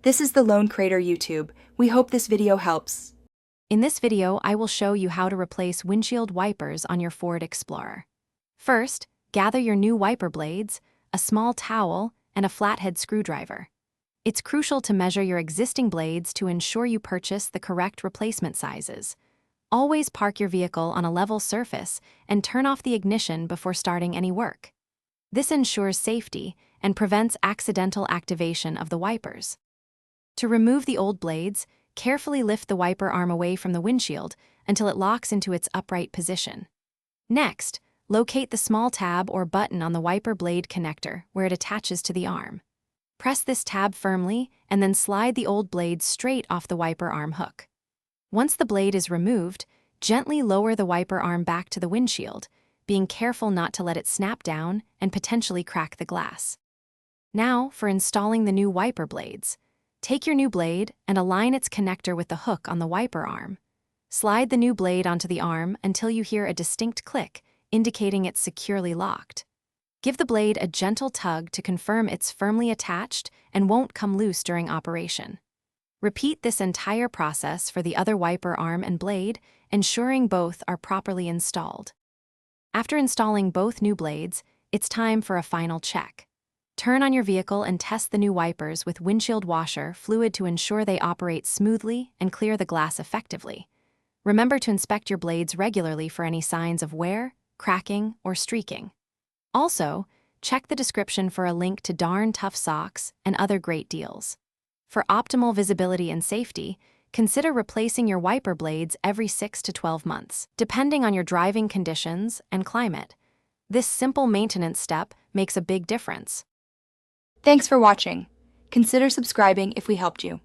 This is the Lone Crater YouTube. We hope this video helps. In this video, I will show you how to replace windshield wipers on your Ford Explorer. First, gather your new wiper blades, a small towel, and a flathead screwdriver. It's crucial to measure your existing blades to ensure you purchase the correct replacement sizes. Always park your vehicle on a level surface and turn off the ignition before starting any work. This ensures safety and prevents accidental activation of the wipers. To remove the old blades, carefully lift the wiper arm away from the windshield until it locks into its upright position. Next, locate the small tab or button on the wiper blade connector where it attaches to the arm. Press this tab firmly and then slide the old blade straight off the wiper arm hook. Once the blade is removed, gently lower the wiper arm back to the windshield, being careful not to let it snap down and potentially crack the glass. Now, for installing the new wiper blades. Take your new blade and align its connector with the hook on the wiper arm. Slide the new blade onto the arm until you hear a distinct click, indicating it's securely locked. Give the blade a gentle tug to confirm it's firmly attached and won't come loose during operation. Repeat this entire process for the other wiper arm and blade, ensuring both are properly installed. After installing both new blades, it's time for a final check. Turn on your vehicle and test the new wipers with windshield washer fluid to ensure they operate smoothly and clear the glass effectively. Remember to inspect your blades regularly for any signs of wear, cracking, or streaking. Also, check the description for a link to Darn Tough socks and other great deals. For optimal visibility and safety, consider replacing your wiper blades every 6 to 12 months, depending on your driving conditions and climate. This simple maintenance step makes a big difference. Thanks for watching. Consider subscribing if we helped you.